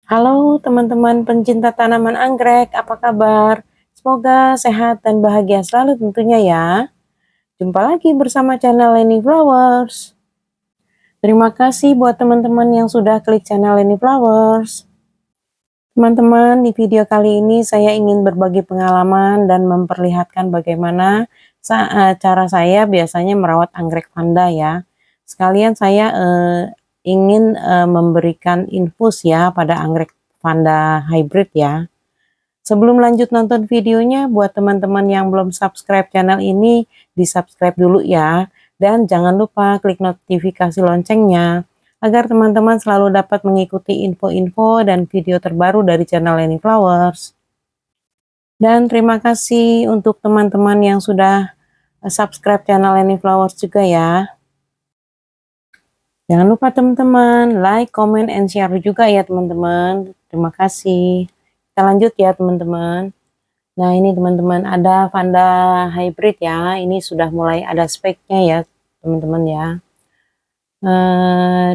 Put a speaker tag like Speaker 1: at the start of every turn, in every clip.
Speaker 1: Halo teman-teman pencinta tanaman anggrek, apa kabar? Semoga sehat dan bahagia selalu tentunya ya. Jumpa lagi bersama channel Leni Flowers. Terima kasih buat teman-teman yang sudah klik channel Leni Flowers. Teman-teman, di video kali ini saya ingin berbagi pengalaman dan memperlihatkan bagaimana cara saya biasanya merawat anggrek vanda ya. Sekalian saya ingin memberikan infus ya pada anggrek vanda hybrid ya. Sebelum lanjut nonton videonya, buat teman-teman yang belum subscribe channel ini, di-subscribe dulu ya. Dan jangan lupa klik notifikasi loncengnya, agar teman-teman selalu dapat mengikuti info-info dan video terbaru dari channel Leni Flowers. Dan terima kasih untuk teman-teman yang sudah subscribe channel Leni Flowers juga ya. Jangan lupa teman-teman, like, comment, and share juga ya teman-teman. Terima kasih. Kita lanjut ya teman-teman. Nah ini teman-teman ada vanda hybrid ya, ini sudah mulai ada speknya ya teman-teman ya.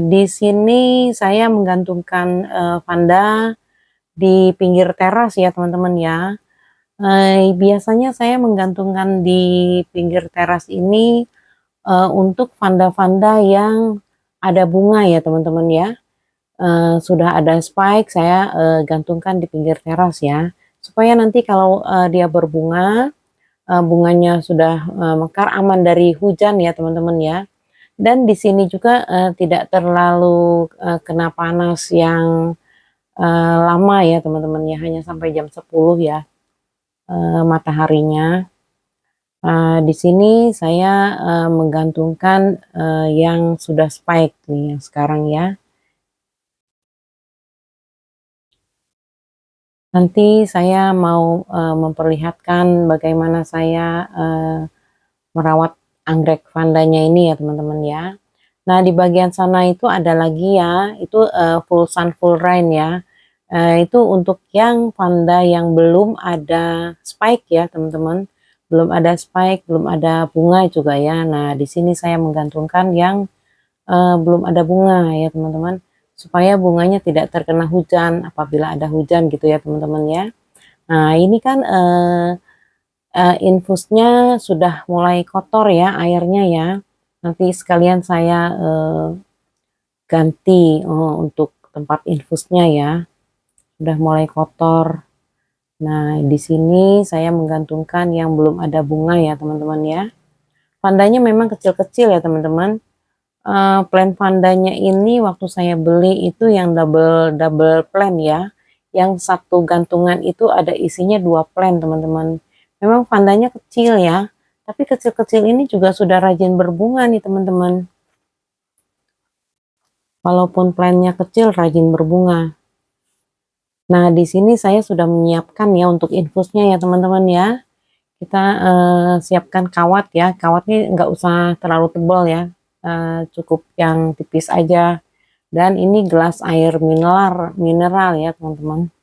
Speaker 1: Di sini saya menggantungkan vanda di pinggir teras ya teman-teman ya. Biasanya saya menggantungkan di pinggir teras ini untuk vanda-vanda yang ada bunga ya teman-teman ya. Sudah ada spike saya gantungkan di pinggir teras ya, supaya nanti kalau dia berbunga, bunganya sudah mekar, aman dari hujan ya teman-teman ya. Dan di sini juga tidak terlalu kena panas yang lama ya teman-teman ya, hanya sampai jam 10 ya mataharinya. Di sini saya menggantungkan yang sudah spike nih yang sekarang ya. Nanti saya mau memperlihatkan bagaimana saya merawat anggrek vandanya ini ya teman-teman ya. Nah di bagian sana itu ada lagi ya, itu full sun full rain ya. Itu untuk yang vanda yang belum ada spike ya teman-teman. Belum ada spike, belum ada bunga juga ya. Nah di sini saya menggantungkan yang belum ada bunga ya teman-teman. Supaya bunganya tidak terkena hujan apabila ada hujan gitu ya teman-teman ya. Nah ini kan infusnya sudah mulai kotor ya airnya ya. Nanti sekalian saya ganti untuk tempat infusnya ya. Sudah mulai kotor. Nah, di sini saya menggantungkan yang belum ada bunga ya, teman-teman ya. Vandanya memang kecil-kecil ya, teman-teman. Plant vandanya ini waktu saya beli itu yang double double plant ya. Yang satu gantungan itu ada isinya 2 plant, teman-teman. Memang vandanya kecil ya, tapi kecil-kecil ini juga sudah rajin berbunga nih, teman-teman. Walaupun plantnya kecil, rajin berbunga. Nah, di sini saya sudah menyiapkan ya untuk infusnya ya teman-teman ya. Kita siapkan kawat ya. Kawatnya nggak usah terlalu tebal ya. Cukup yang tipis aja. Dan ini gelas air mineral ya teman-teman.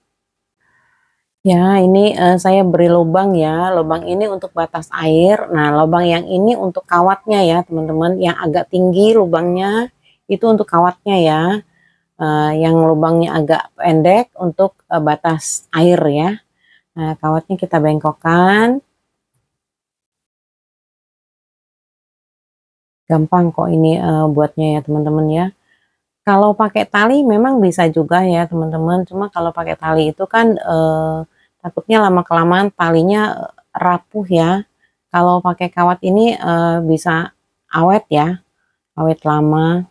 Speaker 1: Ya, ini saya beri lubang ya. Lubang ini untuk batas air. Nah, lubang yang ini untuk kawatnya ya teman-teman. Yang agak tinggi lubangnya itu untuk kawatnya ya. Yang lubangnya agak pendek untuk batas air ya. Nah, kawatnya kita bengkokkan. Gampang kok ini buatnya ya teman-teman ya. Kalau pakai tali memang bisa juga ya teman-teman. Cuma kalau pakai tali itu kan takutnya lama-kelamaan talinya rapuh ya. Kalau pakai kawat ini bisa awet ya, awet lama.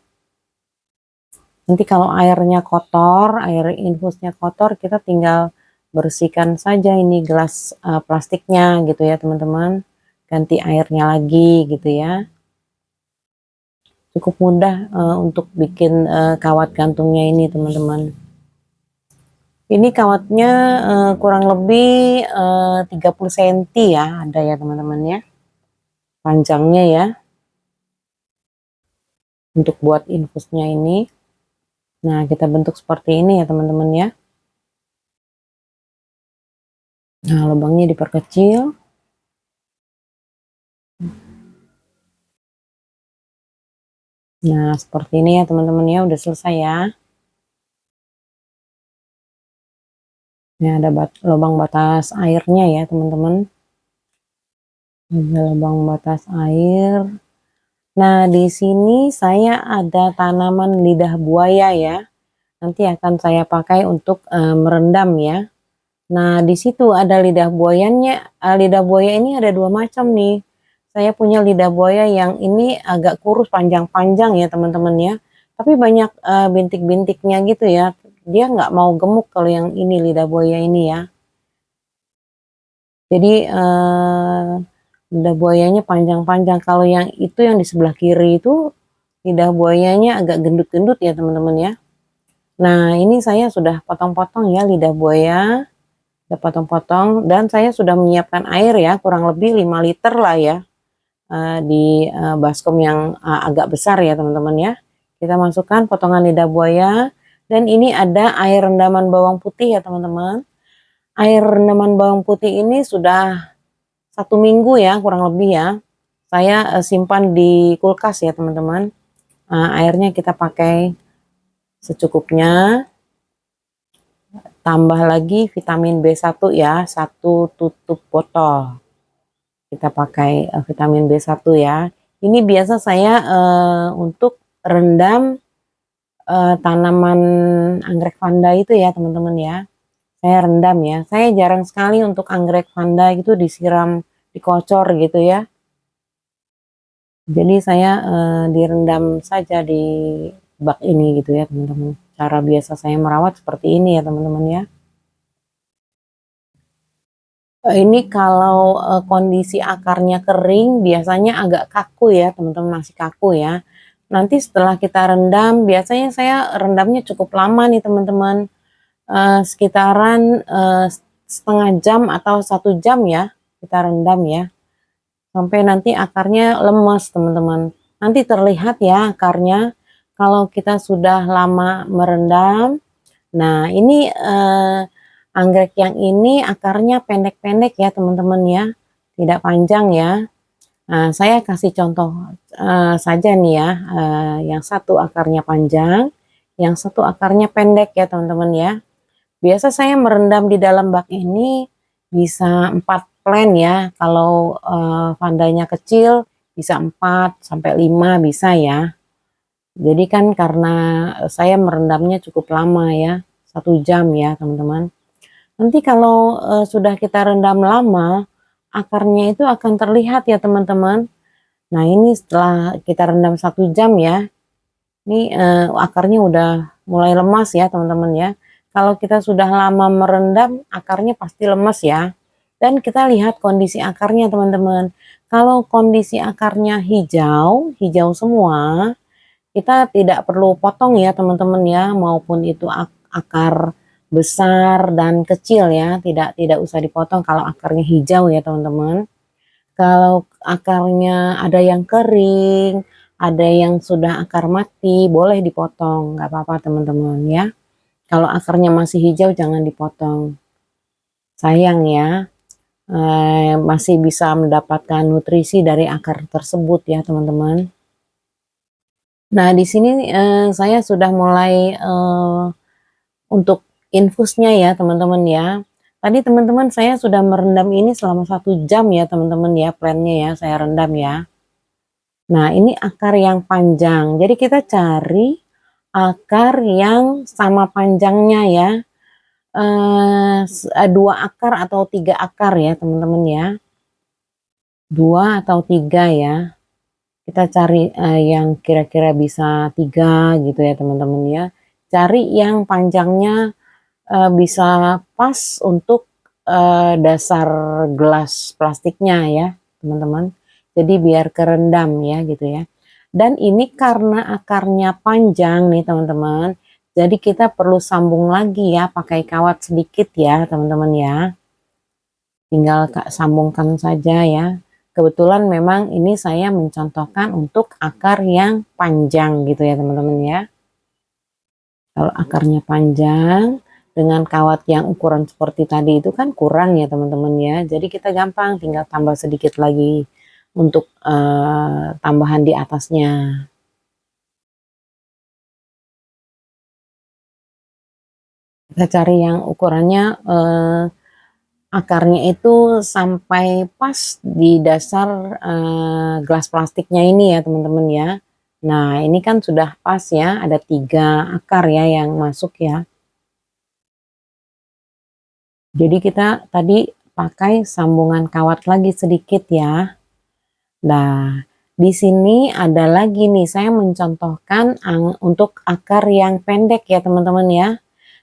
Speaker 1: Nanti kalau airnya kotor, air infusnya kotor, kita tinggal bersihkan saja ini gelas plastiknya gitu ya teman-teman. Ganti airnya lagi gitu ya. Cukup mudah untuk bikin kawat gantungnya ini teman-teman. Ini kawatnya kurang lebih 30 cm ya, ada ya teman-teman ya. Panjangnya ya. Untuk buat infusnya ini. Nah, kita bentuk seperti ini ya teman-teman ya. Nah, lubangnya diperkecil. Nah, seperti ini ya teman-teman ya, udah selesai ya. Ini ada lubang batas airnya ya teman-teman. Ada lubang batas air. Nah, di sini saya ada tanaman lidah buaya ya. Nanti akan saya pakai untuk merendam ya. Nah, di situ ada lidah buayanya. Lidah buaya ini ada dua macam nih. Saya punya lidah buaya yang ini agak kurus panjang-panjang ya teman-teman ya. Tapi banyak bintik-bintiknya gitu ya. Dia nggak mau gemuk kalau yang ini lidah buaya ini ya. Jadi lidah buayanya panjang-panjang. Kalau yang itu yang di sebelah kiri itu lidah buayanya agak gendut-gendut ya teman-teman ya. Nah, ini saya sudah potong-potong ya lidah buaya. Sudah potong-potong dan saya sudah menyiapkan air ya, kurang lebih 5 liter lah ya. Di baskom yang agak besar ya teman-teman ya. Kita masukkan potongan lidah buaya dan ini ada air rendaman bawang putih ya teman-teman. Air rendaman bawang putih ini sudah 1 minggu ya kurang lebih ya. Saya simpan di kulkas ya teman-teman. Airnya kita pakai secukupnya. Tambah lagi vitamin B1 ya, 1 tutup botol. Kita pakai vitamin B1 ya. Ini biasa saya untuk rendam tanaman anggrek vanda itu ya teman-teman ya. Saya rendam ya. Saya jarang sekali untuk anggrek vanda itu disiram, dikocor gitu ya. Jadi saya direndam saja di bak ini gitu ya teman-teman. Cara biasa saya merawat seperti ini ya teman-teman ya. Ini kalau kondisi akarnya kering biasanya agak kaku ya teman-teman, masih kaku ya. Nanti setelah kita rendam, biasanya saya rendamnya cukup lama nih teman-teman, sekitaran setengah jam atau 1 jam ya kita rendam ya, sampai nanti akarnya lemes teman-teman. Nanti terlihat ya akarnya kalau kita sudah lama merendam. Nah ini anggrek yang ini akarnya pendek-pendek ya teman-teman ya, tidak panjang ya. Nah, saya kasih contoh saja nih ya, yang satu akarnya panjang, yang satu akarnya pendek ya teman-teman ya. Biasa saya merendam di dalam bak ini bisa 4 plant ya, kalau vandanya kecil bisa 4 sampai 5 bisa ya. Jadi kan karena saya merendamnya cukup lama ya, 1 jam ya teman-teman. Nanti kalau sudah kita rendam lama, akarnya itu akan terlihat ya teman-teman. Nah ini setelah kita rendam 1 jam ya, ini akarnya udah mulai lemas ya teman-teman ya. Kalau kita sudah lama merendam, akarnya pasti lemas ya. Dan kita lihat kondisi akarnya teman-teman. Kalau kondisi akarnya hijau, hijau semua, kita tidak perlu potong ya teman-teman ya, maupun itu akar besar dan kecil ya, tidak usah dipotong kalau akarnya hijau ya teman-teman. Kalau akarnya ada yang kering, ada yang sudah akar mati, boleh dipotong, nggak apa-apa teman-teman ya. Kalau akarnya masih hijau jangan dipotong, sayang ya. Masih bisa mendapatkan nutrisi dari akar tersebut ya teman-teman. Nah di sini saya sudah mulai untuk infusnya ya teman-teman ya. Tadi teman-teman saya sudah merendam ini selama 1 jam ya teman-teman ya, plannya ya saya rendam ya. Nah ini akar yang panjang, jadi kita cari akar yang sama panjangnya ya. 2 akar atau 3 akar ya teman-teman ya. 2 atau 3 ya. Kita cari yang kira-kira bisa 3 gitu ya teman-teman ya. Cari yang panjangnya bisa pas untuk dasar gelas plastiknya ya teman-teman. Jadi biar kerendam ya gitu ya. Dan ini karena akarnya panjang nih teman-teman. Jadi kita perlu sambung lagi ya pakai kawat sedikit ya teman-teman ya. Tinggal sambungkan saja ya. Kebetulan memang ini saya mencontohkan untuk akar yang panjang gitu ya teman-teman ya. Kalau akarnya panjang dengan kawat yang ukuran seperti tadi itu kan kurang ya teman-teman ya. Jadi kita gampang tinggal tambah sedikit lagi untuk tambahan di atasnya. Kita cari yang ukurannya akarnya itu sampai pas di dasar gelas plastiknya ini ya teman-teman ya. Nah ini kan sudah pas ya, ada 3 akar ya yang masuk ya. Jadi kita tadi pakai sambungan kawat lagi sedikit ya. Nah, di sini ada lagi nih, saya mencontohkan untuk akar yang pendek ya teman-teman ya.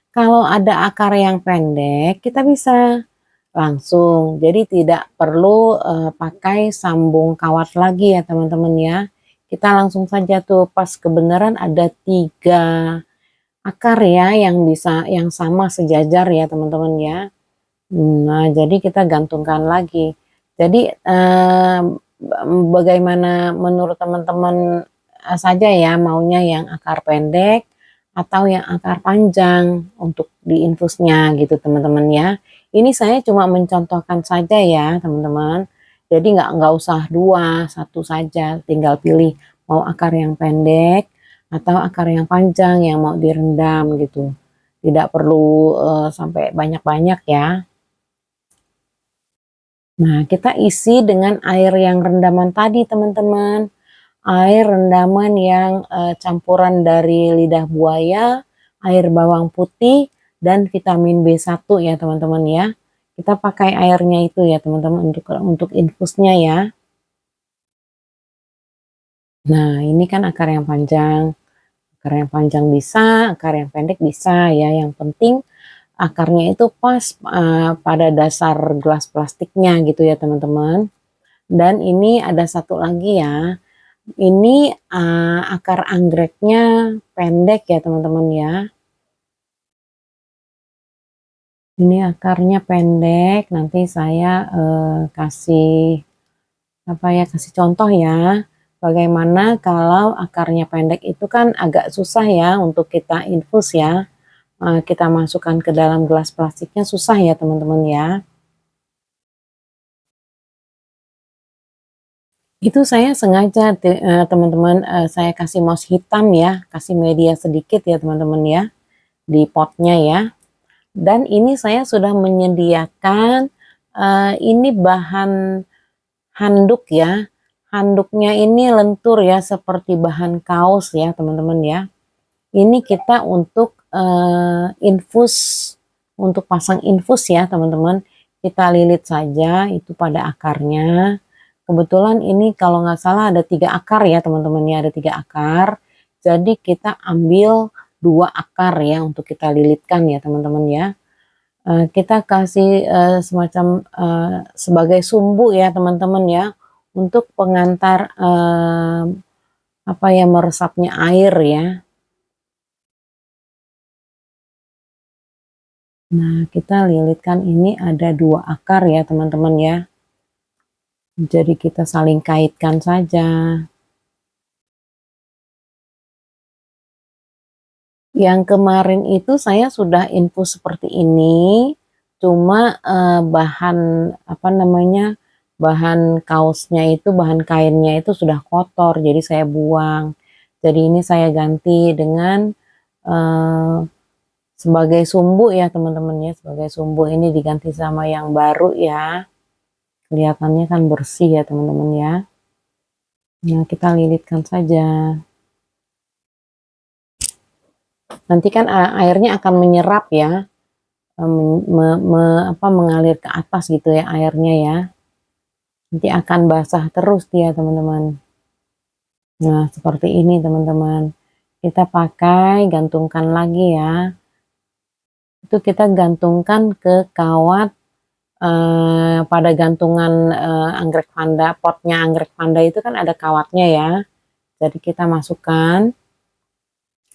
Speaker 1: Kalau ada akar yang pendek, kita bisa langsung. Jadi tidak perlu pakai sambung kawat lagi ya teman-teman ya. Kita langsung saja tuh pas kebenaran ada 3 akar ya yang bisa yang sama sejajar ya teman-teman ya. Nah, jadi kita gantungkan lagi. Jadi bagaimana menurut teman-teman saja ya maunya yang akar pendek atau yang akar panjang untuk diinfusnya gitu teman-teman ya. Ini saya cuma mencontohkan saja ya teman-teman. Jadi nggak usah dua, satu saja. Tinggal pilih mau akar yang pendek atau akar yang panjang yang mau direndam gitu. Tidak perlu sampai banyak-banyak ya. Nah, kita isi dengan air yang rendaman tadi, teman-teman. Air rendaman yang campuran dari lidah buaya, air bawang putih, dan vitamin B1 ya, teman-teman ya. Kita pakai airnya itu ya, teman-teman, untuk infusnya ya. Nah, ini kan akar yang panjang. Akar yang panjang bisa, akar yang pendek bisa ya. Yang penting akarnya itu pas pada dasar gelas plastiknya gitu ya, teman-teman. Dan ini ada satu lagi ya. Ini akar anggreknya pendek ya teman-teman ya. Ini akarnya pendek. Nanti saya kasih apa ya, kasih contoh ya. Bagaimana kalau akarnya pendek itu kan agak susah ya untuk kita infus ya. Kita masukkan ke dalam gelas plastiknya susah ya teman-teman ya. Itu saya sengaja teman-teman saya kasih mouse hitam ya, kasih media sedikit ya teman-teman ya di potnya ya. Dan ini saya sudah menyediakan ini bahan handuk ya. Handuknya ini lentur ya seperti bahan kaos ya teman-teman ya. Ini kita untuk infus, untuk pasang infus ya teman-teman. Kita lilit saja itu pada akarnya. Kebetulan ini kalau nggak salah ada 3 akar ya teman-teman ya, ada 3 akar. Jadi kita ambil 2 akar ya untuk kita lilitkan ya teman-teman ya. Kita kasih semacam sebagai sumbu ya teman-teman ya untuk pengantar apa ya meresapnya air ya. Nah kita lilitkan ini ada 2 akar ya teman-teman ya. Jadi kita saling kaitkan saja. Yang kemarin itu saya sudah infus seperti ini, cuma bahan apa namanya, bahan kaosnya itu, bahan kainnya itu sudah kotor, jadi saya buang. Jadi ini saya ganti dengan eh, sebagai sumbu ya teman-teman ya, sebagai sumbu ini diganti sama yang baru ya. Kelihatannya kan bersih ya teman-teman ya. Nah kita lilitkan saja. Nanti kan airnya akan menyerap ya. Mengalir ke atas gitu ya airnya ya. Nanti akan basah terus dia teman-teman. Nah seperti ini teman-teman. Kita pakai gantungkan lagi ya. Itu kita gantungkan ke kawat pada gantungan anggrek panda. Potnya anggrek panda itu kan ada kawatnya ya. Jadi kita masukkan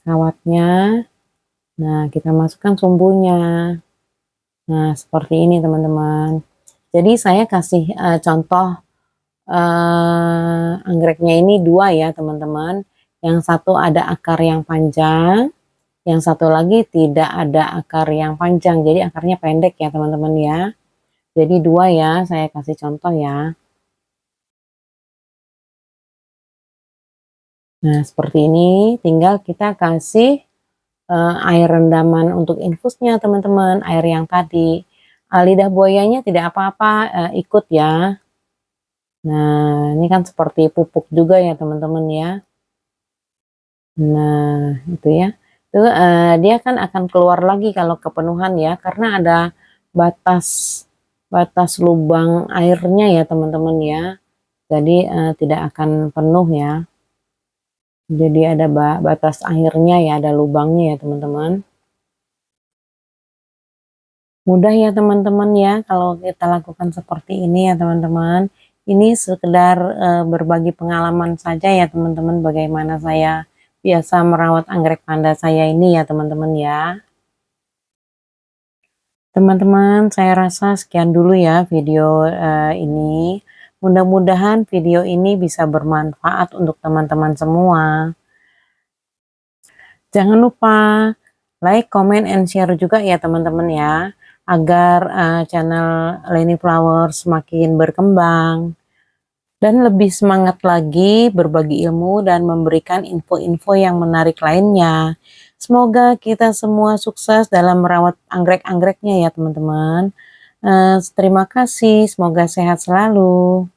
Speaker 1: kawatnya. Nah kita masukkan sumbunya. Nah seperti ini teman-teman. Jadi saya kasih contoh anggreknya ini 2 ya teman-teman. Yang satu ada akar yang panjang, yang satu lagi tidak ada akar yang panjang. Jadi akarnya pendek ya teman-teman ya. Jadi 2 ya, saya kasih contoh ya. Nah seperti ini, tinggal kita kasih air rendaman untuk infusnya teman-teman, air yang tadi. Lidah buayanya tidak apa-apa, ikut ya. Nah, ini kan seperti pupuk juga ya teman-teman ya. Nah, itu ya. Itu dia kan akan keluar lagi kalau kepenuhan ya, karena ada batas batas lubang airnya ya teman-teman ya. Jadi tidak akan penuh ya. Jadi ada batas airnya ya, ada lubangnya ya teman-teman. Mudah ya teman-teman ya kalau kita lakukan seperti ini ya teman-teman. Ini sekedar berbagi pengalaman saja ya teman-teman, bagaimana saya biasa merawat anggrek panda saya ini ya teman-teman ya. Teman-teman, saya rasa sekian dulu ya video ini. Mudah-mudahan video ini bisa bermanfaat untuk teman-teman semua. Jangan lupa like, comment, and share juga ya teman-teman ya, agar channel Leni Flowers semakin berkembang dan lebih semangat lagi berbagi ilmu dan memberikan info-info yang menarik lainnya. Semoga kita semua sukses dalam merawat anggrek-anggreknya ya teman-teman. Terima kasih, semoga sehat selalu.